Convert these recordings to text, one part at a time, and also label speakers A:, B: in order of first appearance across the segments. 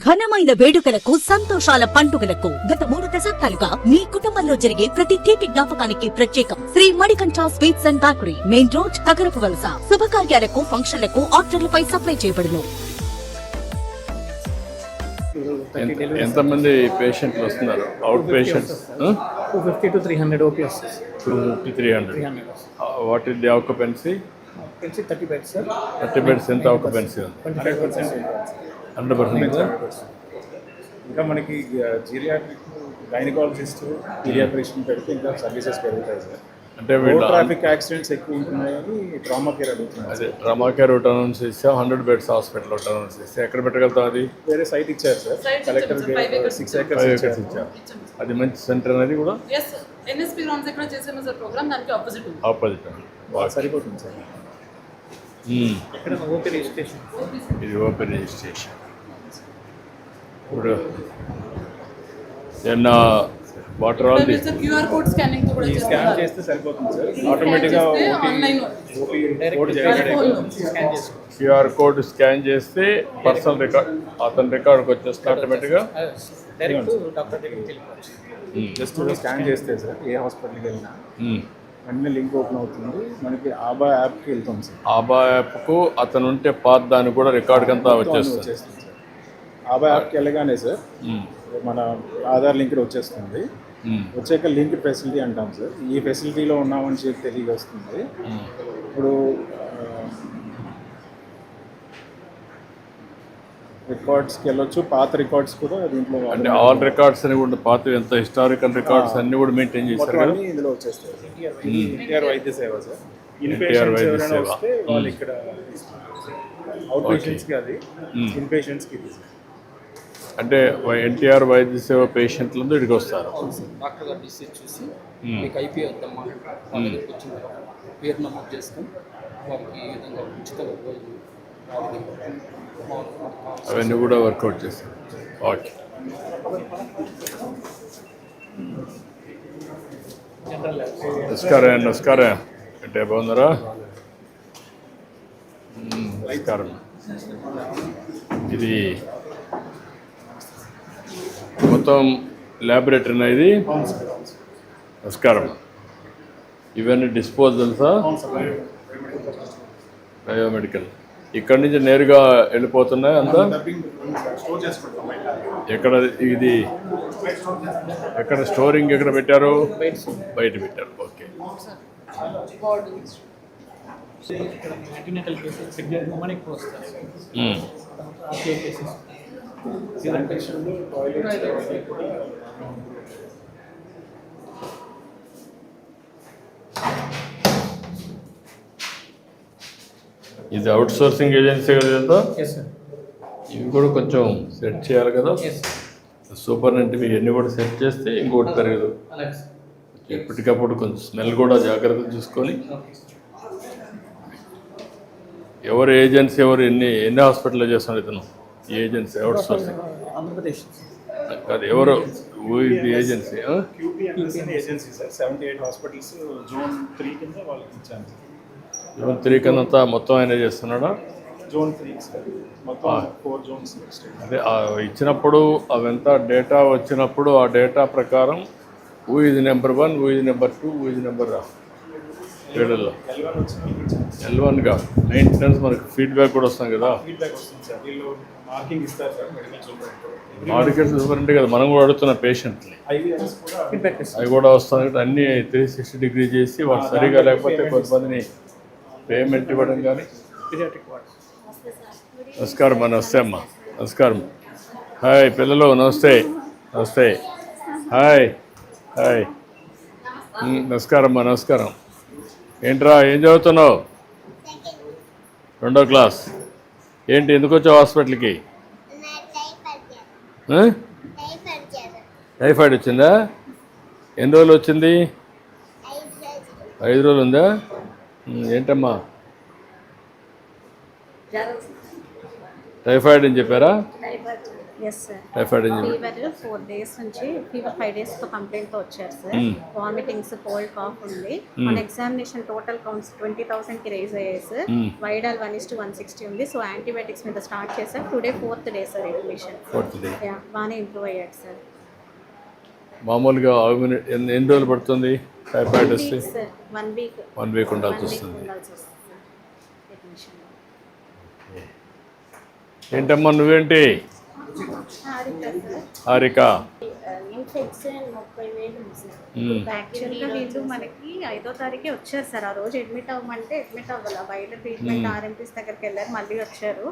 A: ఘనమైన వేడుకలకు సంతోషాల పండుగలకు గత 3 దశాబ్దాలుగా మీ కుటుంబంలో జరిగే ప్రతి తీపి జ్ఞాపకానికి ప్రత్యేకం Shri Manikanta sweets and bakery main road Kagarapu Valasa శుభకార్యాలకు ఫంక్షన్లకు ఆర్డర్లపై సప్లై చేయబడును.
B: ఎంతమంది పేషెంట్లు వస్తున్నారు? Out patients
C: 250 to 300 OPS.
B: 250-300. What is the occupancy?
C: 30 beds, sir.
B: 30 beds ఎంత ఆక్యుపెన్సీ ఉంది? 100%.
D: ఇంకా మనకి జీరియాట్రిక్, గైనకాలజిస్ట్, పీడియాట్రిషియన్ పెడితే ఇంకా సర్వీసెస్ పెరుగుతాయి సార్.
B: అంటే వీళ్ళు
D: ట్రాఫిక్ యాక్సిడెంట్స్ ఎక్కువ ఉంటున్నాయని ట్రామా కేర్ అడుగుతున్నాం.
B: అదే ట్రామా కేర్ అనౌన్స్ చేసాం. 100 బెడ్స్ హాస్పిటల్ అనౌన్స్ చేస్తే ఎక్కడ పెట్టగలుగుతాం? అది
D: వేరే సైట్ ఇచ్చారు సార్, కలెక్టర్ 6 acres
B: ఇచ్చారు. అది మంచి సెంటర్ అనేది కూడా
E: ఎన్ఎస్పీ గ్రౌండ్స్ ఎక్కడ చేసాము సార్ ప్రోగ్రామ్, దానికి ఆపోజిట్
D: సరిపోతుంది సార్.
C: ఇక్కడ ఓపీ రిజిస్ట్రేషన్,
B: ఇది ఓపెన్ రిజిస్ట్రేషన్. ఇప్పుడు ఏమన్నా water all the
E: QR code scanning కూడా
D: ఈ స్కాన్ చేస్తే సరిపోతుంది సార్. ఆటోమేటిక్గా
E: ఆన్లైన్
C: స్కాన్ చేసుకో.
B: క్యూఆర్ కోడ్ స్కాన్ చేస్తే పర్సనల్ రికార్డ్ అతని రికార్డ్కి వచ్చేస్తే ఆటోమేటిక్గా
C: డైరెక్ట్ డాక్టర్ దగ్గరికి వెళ్ళిపోవచ్చు.
D: జస్ట్ స్కాన్ చేస్తే సార్ ఏ హాస్పిటల్కి వెళ్ళినా వెంటనే లింక్ ఓపెన్ అవుతుంది, మనకి ఆబా యాప్కి వెళ్తాం సార్.
B: ఆబా యాప్కు అతను ఉంటే పాత దానికి కూడా రికార్డ్కి అంతా వచ్చేస్తుంది.
D: వచ్చేస్తుంది సార్. ఆబా యాప్కి వెళ్ళగానే సార్ మన ఆధార్ లింక్ వచ్చేస్తుంది. వచ్చాక లింక్ ఫెసిలిటీ అంటాం సార్. ఈ ఫెసిలిటీలో ఉన్నామని చెప్పి తెలియజేస్తుంది. ఇప్పుడు రికార్డ్స్కి వెళ్ళొచ్చు, పాత రికార్డ్స్ కూడా దీంట్లో
B: అంటే ఆల్ రికార్డ్స్ అని కూడా పాత ఎంత హిస్టారికల్ రికార్డ్స్ అన్ని కూడా మెయింటైన్ చేశారు కదా.
D: అన్నీ ఇందులో వచ్చేస్తాయి సార్. ఎన్టీఆర్ వైద్య సేవ సార్.
B: ఎన్టీఆర్ వైద్య
D: ఎవరైనా
B: సేవ.
D: వస్తే వాళ్ళు ఇక్కడ అవుట్ పేషెంట్స్కి అది, ఇన్ పేషెంట్స్కి ఇది సార్.
B: అంటే ఎన్టీఆర్ వైద్య సేవ పేషెంట్లు ఇక్కడికి వస్తారు.
F: డాక్టర్ గారు డిసీజ్ చూసి మీకు ఐపీ వద్దమ్మా వాళ్ళ దగ్గరికి వచ్చిన తర్వాత పేరు నమోదు చేసుకొని వారికి ఈ విధంగా ఉచిత వైద్యం
B: అవన్నీ కూడా వర్కౌట్ చేస్తారు. ఓకే, నమస్కారం. నమస్కారం. అంటే బాగున్నారా? నమస్కారం. ఇది మొత్తం ల్యాబొరేటరీనా ఇది? నమస్కారం. ఇవన్నీ డిస్పోజల్సా? బయోమెడికల్. ఇక్కడ నుంచి నేరుగా వెళ్ళిపోతున్నాయి అంతా? ఎక్కడ ఇది ఎక్కడ స్టోరింగ్ ఎక్కడ పెట్టారు? బయట పెట్టారు. ఓకే.
C: యాంటీనేటల్ కేసెస్ మనకి ఎక్కువ వస్తాయి. కేసెస్
B: ఇది అవుట్ సోర్సింగ్ ఏజెన్సీ కదా ఇదంతా?
C: Yes sir.
B: ఇవి కూడా కొంచెం సెట్ చేయాలి కదా.
C: ఎస్
B: సూపరింటెండెంట్ ఇవన్నీ కూడా సెట్ చేస్తే ఇంకోటి పెరగదు.
C: అలాగే
B: ఎప్పటికప్పుడు కొంచెం స్మెల్ కూడా జాగ్రత్తగా చూసుకొని. ఎవరు ఏజెన్సీ ఎవరు ఎన్ని హాస్పిటల్లో చేస్తున్నాడు ఇతను? ఈ ఏజెన్సీ అవుట్ సోర్సింగ్
C: ఆంధ్రప్రదేశ్
B: కాదు, ఎవరు ఇది ఏజెన్సీ?
D: QPNS అనే ఏజెన్సీ సార్. 78 హాస్పిటల్స్ జోన్ 3 కింద వాళ్ళకి ఇచ్చాను సార్.
B: జోన్ 3 కన్నా మొత్తం ఆయన చేస్తున్నాడా?
D: Zone 3 sir. మొత్తం 4 జోన్స్.
B: అదే ఇచ్చినప్పుడు అవంతా డేటా వచ్చినప్పుడు ఆ డేటా ప్రకారం ఊ ఇది నెంబర్ 1, ఊ ఇది నెంబర్ 2, ఊ ఇది నెంబర్ ఏడల్లో
D: L1 వచ్చి మీకు ఇచ్చాను సార్.
B: L1గా మెయింటెనెన్స్ మనకు ఫీడ్బ్యాక్ కూడా వస్తాం కదా.
D: ఫీడ్బ్యాక్ వస్తుంది సార్. వీళ్ళు మార్కింగ్ ఇస్తారు సార్ మెడికల్ సూపరింటెండెంట్.
B: మార్కెట్ సూపరింటే కదా మనం కూడా అడుగుతున్న పేషెంట్ని.
D: IVRs కూడా
C: ఫీడ్బ్యాక్
B: అవి కూడా వస్తాయి కదా. అన్నీ 360 డిగ్రీ చేసి వాళ్ళు సరిగా లేకపోతే కొంతమందిని పేమెంట్ ఇవ్వడం కానీ.
C: Paediatric ward.
B: నమస్కారం అమ్మా. నమస్తే అమ్మా. నమస్కారం. హాయ్ పిల్లలు, నమస్తే. నమస్తే. Hi hi. నమస్కారం అమ్మా. నమస్కారం. ఏంట్రా ఏం చదువుతున్నావు? 2వ క్లాస్. ఏంటి ఎందుకు వచ్చావు హాస్పిటల్కి? టైఫాయిడ్ వచ్చిందా? ఎన్ని రోజులు వచ్చింది? 5 రోజులు ఉందా? ఏంటమ్మా టైఫాయిడ్ అని చెప్పారా?
G: Yes sir.
B: టైఫాయిడ్ అని చెప్పి
G: ఫీవర్ 4 days నుంచి ఫీవర్ 5 days తో కంప్లైంట్ తో వచ్చారు సార్. వామిటింగ్స్, కోల్డ్, కాఫ్ ఉంది. మన ఎగ్జామినేషన్ టోటల్ కౌంట్స్ 20,000 కి రైజ్ అయ్యాయి సార్. వైడాల్ 1:160 ఉంది. సో యాంటీబయాటిక్స్ మీద స్టార్ట్ చేశారు. Today 4th day sir admission.
B: 4th day.
G: బాగానే ఇంప్రూవ్ అయ్యాడు సార్.
B: మామూలుగా ఎన్ని రోజులు పడుతుంది టైఫాయిడ్ వస్తే?
G: సార్ 1 week
B: 1 week ఉండాల్సి వస్తుంది.
G: అడ్మిషన్.
B: ఏంటమ్మా నువ్వేంటి? హారిక.
G: ఇన్ఫెక్షన్ 30,000 ఉంది సార్. యాక్చువల్గా వీళ్ళు మనకి 5వ తారీఖే వచ్చారు సార్. ఆ రోజు అడ్మిట్ అవ్వమంటే అడ్మిట్ అవ్వాలి. వైరల్ ట్రీట్మెంట్ RMPs దగ్గరికి వెళ్ళారు, మళ్ళీ వచ్చారు.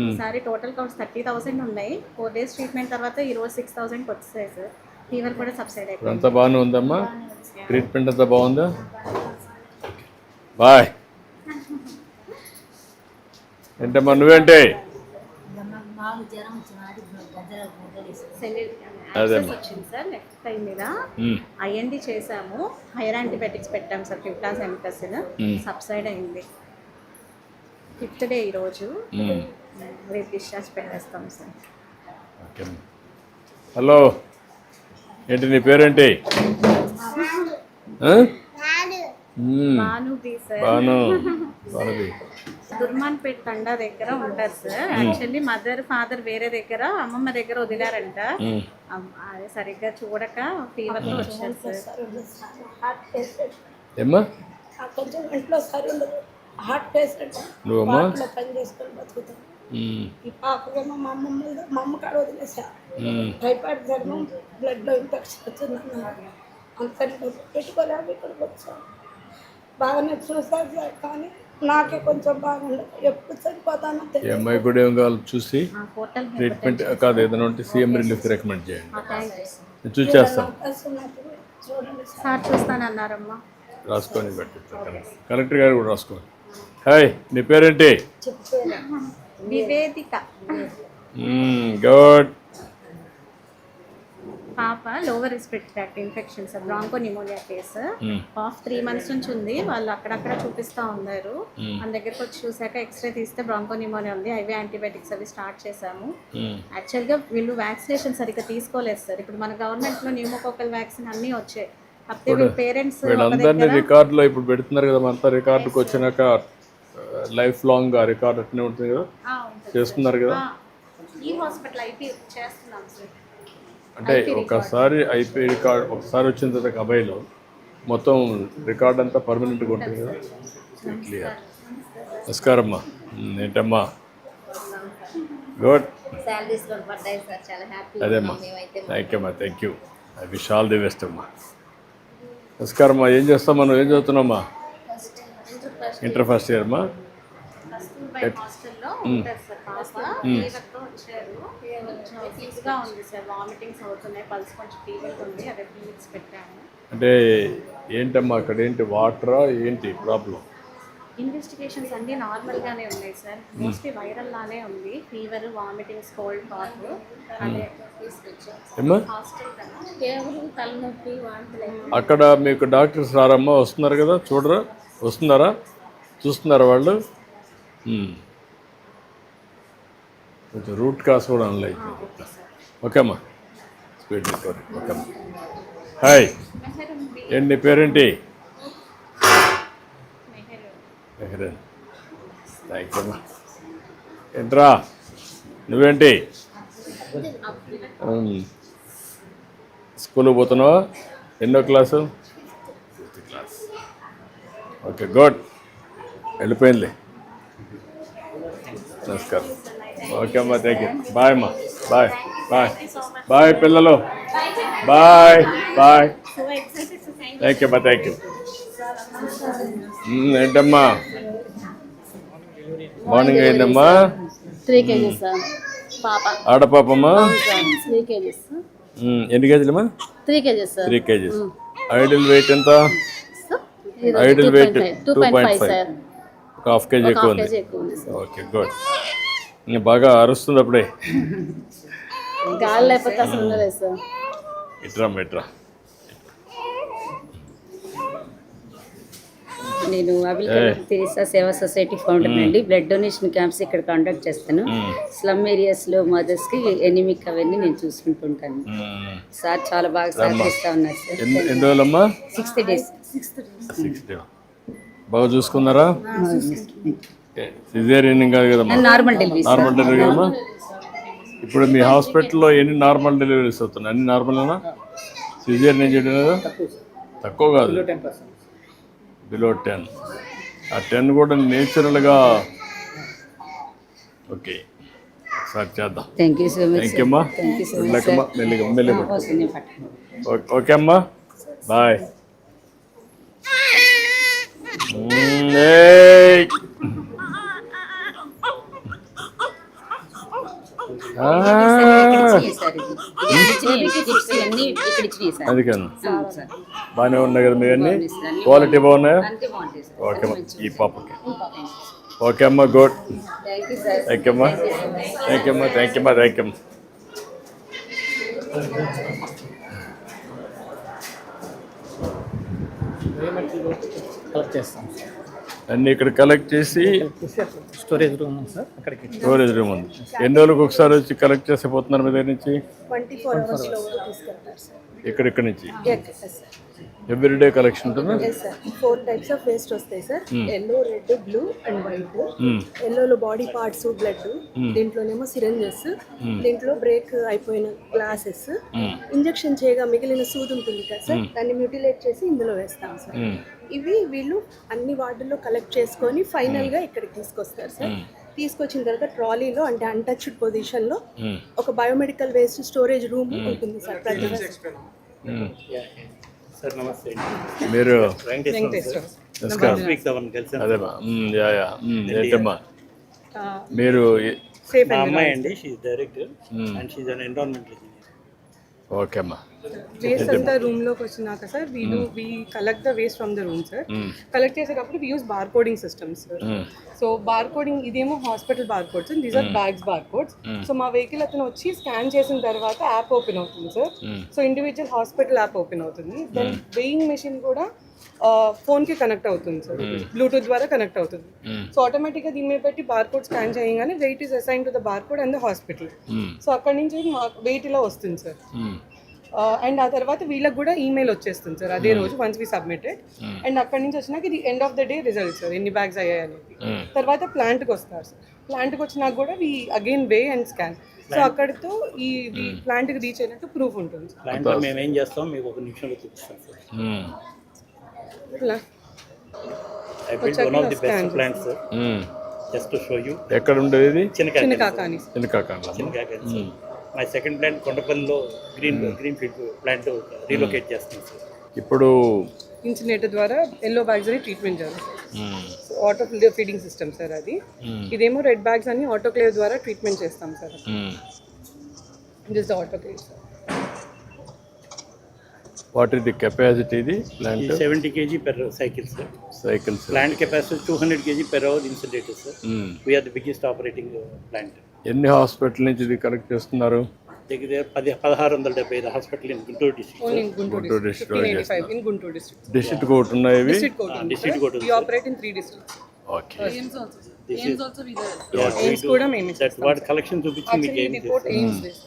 G: ఈసారి టోటల్ కౌంట్స్ 30,000 ఉన్నాయి. 4 days ట్రీట్మెంట్ తర్వాత ఈ రోజు 6,000కి వచ్చాయి సార్. ఫీవర్ కూడా సబ్సైడ్ అయిపోయింది.
B: అంతా బాగానే ఉందమ్మా? ట్రీట్మెంట్ అంతా బాగుందా? బాయ్. ఏంటమ్మా నువ్వేంటి?
G: వచ్చింది సార్. నెక్స్ట్ టైం మీద IND చేసాము. హైయర్ యాంటీబయాటిక్స్ పెట్టాము సార్. ఫిఫ్టాస్ ఎంటసిన్ సబ్సైడ్ అయింది. 5th day ఈరోజు. రేపు డిశ్చార్జ్ పెట్టేస్తాం సార్.
B: హలో, ఏంటి నీ పేరేంటి?
G: భానుబి సార్.
B: భానుబి.
G: దుర్మాన్పేట్ తండా దగ్గర ఉంటారు సార్. యాక్చువల్లీ మదర్ ఫాదర్ వేరే దగ్గర, అమ్మమ్మ దగ్గర వదిలారంట. అదే సరిగ్గా చూడక ఫీవర్ తో వచ్చారు సార్.
B: ఏమ్మా?
H: కొంచెం ఇంట్లో సరి ఉండదు. Heart patient.
B: నువ్వమ్మా?
H: పని చేసుకొని బతుకుతాం. ఈ పాపకేమో మా అమ్మ కాడ వదిలేసా. టైఫాయిడ్ జ్వరం, బ్లడ్లో ఇన్ఫెక్షన్ వచ్చిందన్నారు. అంత పెట్టుకోలేము. ఇక్కడికి వచ్చాను. బాగానే చూసారు సార్, కానీ నాకే కొంచెం బాగుండదు. ఎప్పుడు చనిపోతానో తెలియదు.
B: అమ్మాయి కూడా ఏం కావాలి చూసి ట్రీట్మెంట్ కాదు, ఏదైనా ఉంటే CM రిలీఫ్ రికమెండ్ చేయండి. నేను చూసేస్తాను.
H: చూడండి
G: సార్ చూస్తానన్నారమ్మా.
B: రాసుకొని పెట్టిస్తాను. కలెక్టర్ గారు కూడా రాసుకోండి. హాయ్, నీ పేరేంటి?
G: నివేదిక.
B: గుడ్.
G: పాప lower respiratory tract infection sir. Bronchopneumonia case. Cough 3 months నుంచి ఉంది. వాళ్ళు అక్కడక్కడ చూపిస్తూ ఉన్నారు. మన దగ్గరకు వచ్చి చూసాక ఎక్స్రే తీస్తే బ్రాంకో నిమోనియా ఉంది. IV యాంటీబయాటిక్స్ అవి స్టార్ట్ చేశాము. యాక్చువల్గా వీళ్ళు వ్యాక్సినేషన్ సరిగ్గా తీసుకోలేదు సార్. ఇప్పుడు మన గవర్నమెంట్లో న్యూమోకోకల్ వ్యాక్సిన్ అన్నీ వచ్చాయి. కాకపోతే వీళ్ళ పేరెంట్స్
B: వీళ్ళందరినీ రికార్డులో ఇప్పుడు పెడుతున్నారు కదా. అంతా రికార్డుకి వచ్చినాక లైఫ్ లాంగ్ ఆ రికార్డ్ అట్నే ఉంటుంది కదా, చేస్తున్నారు కదా.
G: ఈ హాస్పిటల్ IP చేస్తున్నాం సార్.
B: అంటే ఒకసారి IP రికార్డ్ ఒకసారి వచ్చిన తర్వాత అబ్బాయిలో మొత్తం రికార్డ్ అంతా పర్మనెంట్గా ఉంటుంది కదా. క్లియర్. నమస్కారం అమ్మా. ఏంటమ్మా? గుడ్. అదేమ్మా. థ్యాంక్ యూ అమ్మా. Thank you. I wish all the best అమ్మా. నమస్కారం అమ్మా. ఏం చేస్తామా? నువ్వు ఏం చదువుతున్నామ్మా? ఇంటర్ ఫస్ట్ ఇయర్ అమ్మా.
G: హాస్టల్లో ఉంటారు సార్. పాప ఫీవర్తో వచ్చారు. కొంచెం ఫీజ్గా ఉంది సార్. వామిటింగ్స్ అవుతున్నాయి, పల్స్ కొంచెం ఫీవర్ ఉంది. అదే ఫీవర్స్ పెట్టాము.
B: అంటే ఏంటమ్మా అక్కడ ఏంటి? వాటరా ఏంటి ప్రాబ్లం?
G: ఇన్వెస్టిగేషన్స్ అన్నీ నార్మల్గానే ఉన్నాయి సార్. మోస్ట్లీ వైరల్ లానే ఉంది. ఫీవర్, వామిటింగ్స్, కోల్డ్, కాఫ్ అదే తీసుకొచ్చాం. హాస్టల్ కన్నా కేవలం తలనొప్పి, వాంతులు.
B: అక్కడ మీకు డాక్టర్స్ రారమ్మా? వస్తున్నారు కదా, చూడరా? వస్తున్నారా? చూస్తున్నారా వాళ్ళు? కొంచెం రూట్ కాస్ కూడా అనలేదు. ఓకే అమ్మా. Speed recovery. ఓకే అమ్మా. హాయ్, ఏంటి నీ పేరేంటి? మెహరన్. థ్యాంక్ యూ అమ్మా. ఏంట్రా నువ్వేంటి? స్కూల్కి పోతున్నావా? ఎన్నో class? 5th class. Okay, good. వెళ్ళిపోయిందిలే. నమస్కారం. ఓకే అమ్మా. Thank you. బాయ్ అమ్మా. బాయ్ బాయ్ బాయ్ పిల్లలు. Bye bye. థ్యాంక్ యూ అమ్మా. Thank you. ఏంటమ్మా మార్నింగ్ అయిందమ్మా?
I: 3 kgs సార్. పాప
B: ఆడపాపమ్మా?
I: 3 kgs.
B: ఎన్ని కేజీలమ్మా?
I: 3 kgs sir.
B: 3 kgs. Ideal weight ఎంత? Ideal weight 2.5 sir. ఒక ½ kg ఎక్కువ ఉంది. Okay, good. ఇంకా బాగా అరుస్తుంది అప్పుడే.
I: గాలి లేకపోతే అసలు ఉండలేదు సార్.
B: ఇట్రా ఇట్రా.
I: నేను అబిల్ కలాం తెరీసా సేవా సొసైటీ ఫౌండర్ అండి. బ్లడ్ డొనేషన్ క్యాంప్స్ ఇక్కడ కండక్ట్ చేస్తాను. స్లమ్ ఏరియాస్లో మదర్స్కి ఎనిమిక్ అవన్నీ నేను చూసుకుంటుంటాను. సార్ చాలా బాగా సహకరిస్తా ఉన్నారు సార్.
B: ఎన్ని రోజులమ్మా?
I: 60 days.
B: 6 days. బాగా చూసుకున్నారా? సిజేరియన్ కాదు కదమ్మా,
I: నార్మల్ డెలివరీ.
B: నార్మల్ డెలివరీ కదమ్మా. ఇప్పుడు మీ హాస్పిటల్లో ఎన్ని నార్మల్ డెలివరీస్ అవుతున్నాయి? అన్ని నార్మల్నా? సిజేరియన్ ఏం చేయడం లేదా? తక్కువ కాదు, బిలో 10. ఆ 10 కూడా నేచురల్గా. ఓకే, ఒకసారి చేద్దాం.
I: Thank you so much.
B: Thank you అమ్మా. వెళ్ళకమ్మా, మెల్లిగా. ఓకే అమ్మా, బాయ్. అందుకని బాగానే ఉన్నాయి కదా మీ అన్నీ? క్వాలిటీ బాగున్నాయా? ఓకే అమ్మా, ఈ పాపకి. ఓకే అమ్మా, గుడ్. థ్యాంక్ యూ అమ్మా.
C: కలెక్ట్ చేస్తాం.
B: అన్నీ ఇక్కడ కలెక్ట్ చేసి
C: స్టోరేజ్ రూమ్ ఉంది సార్, అక్కడికి
B: స్టోరేజ్ రూమ్ ఉంది. ఎన్ని రోజులకు ఒకసారి వచ్చి కలెక్ట్ చేసి పోతున్నారు మీ దగ్గర నుంచి?
H: 24 hours తీసుకెళ్తారు సార్.
B: ఇక్కడ నుంచి ఎవ్రీడే కలెక్షన్ ఉంటుందా?
H: 4 types of waste వస్తాయి sir. Yellow, red, blue and white. ఎల్లోలో బాడీ పార్ట్స్, బ్లడ్. దీంట్లోనేమో సిరంజెస్. దీంట్లో బ్రేక్ అయిపోయిన గ్లాసెస్. ఇంజెక్షన్ చేయగా మిగిలిన సూది ఉంటుంది కదా సార్, దాన్ని మ్యూటిలేట్ చేసి ఇందులో వేస్తాం సార్. ఇవి వీళ్ళు అన్ని వార్డుల్లో కలెక్ట్ చేసుకొని ఫైనల్ గా ఇక్కడికి తీసుకొస్తారు సార్. తీసుకొచ్చిన తర్వాత ట్రాలీలో, అంటే అన్టచ్డ్ పొజిషన్ లో ఒక బయోమెడికల్ వేస్ట్ స్టోరేజ్ రూమ్ ఉంటుంది సార్. ప్రతి
C: సార్ నమస్తే.
B: మీరు
C: నమస్కారం.
B: అదేమ్మా, ఏంటమ్మా మీరు?
C: మా అమ్మాయి అండి, she is director and she is an environmental engineer.
B: Okay అమ్మా.
E: వేస్ట్ అంతా రూమ్ లోకి వచ్చినాక sir we collect the waste from the room sir. Collect చేసేటప్పుడు we use bar coding systems sir. So bar coding, ఇదేమో hospital bar codes, these are bags bar codes. So మా vehicle అతను వచ్చి scan చేసిన తర్వాత app open అవుతుంది sir. So individual hospital app open అవుతుంది. Then weighing machine కూడా phone కి కనెక్ట్ అవుతుంది సార్, బ్లూటూత్ ద్వారా కనెక్ట్ అవుతుంది. సో ఆటోమేటిక్ గా దీని మీద పెట్టి బార్ కోడ్ స్కాన్ చేయగానే weight is assign to the bar code and the hospital. So అక్కడి నుంచి వెయిట్ ఇలా వస్తుంది సార్. అండ్ ఆ తర్వాత వీళ్ళకి కూడా ఈమెయిల్ వచ్చేస్తుంది సార్ అదే రోజు, వన్స్ వి సబ్మిటెడ్. అండ్ అక్కడి నుంచి వచ్చినాక ఇది end of the day result sir, ఎన్ని బ్యాగ్స్ అయ్యాయి అనేది. తర్వాత ప్లాంట్కి వస్తారు సార్. ప్లాంట్కి వచ్చినాక కూడా we again weigh and scan. So అక్కడితో ఈ ప్లాంట్కి రీచ్ అయినట్టు ప్రూఫ్ ఉంటుంది సార్.
C: ప్లాంట్లో మేము ఏం చేస్తాం మీకు ఒక నిమిషంలో చూపిస్తాం sir. I built one of the best plants, sir. Just to show you.
B: ఎక్కడ ఉండేది?
E: చిన్నకాకాని.
C: My second plant కొండపల్లిలో గ్రీన్ ఫీల్డ్ ప్లాంట్ రీలొకేట్ చేస్తాం సార్.
B: ఇప్పుడు
E: ఇన్సినేటర్ ద్వారా ఎల్లో బ్యాగ్స్ అని ట్రీట్మెంట్ చేస్తాం. ఆటో ఫీడింగ్ సిస్టమ్ సార్ అది. ఇదేమో రెడ్ బ్యాగ్స్ అని ఆటోక్లేవ్ ద్వారా ట్రీట్మెంట్ చేస్తాం sir. This the autoclave sir.
B: What is the capacity? ది ప్లాంట్
C: 70 kg per cycle, sir.
B: Cycles.
C: Plant capacity 200 kg per hour incinerator, sir. We are the biggest operating plant.
B: ఎన్ని hospital నుంచి ఇది collect చేస్తున్నారు?
C: దగ్గర 1675 hospital in Guntur district.
E: Only in Guntur district. 1585 in Guntur district.
B: District court ఉన్నాయి ఇవి?
C: District court.
E: We operate in 3 districts.
B: Okay.
E: Aims also we there.
C: Yeah,
E: Aims కూడా మేమే
C: that what collection చూపించి మీకు
E: actually report aims this.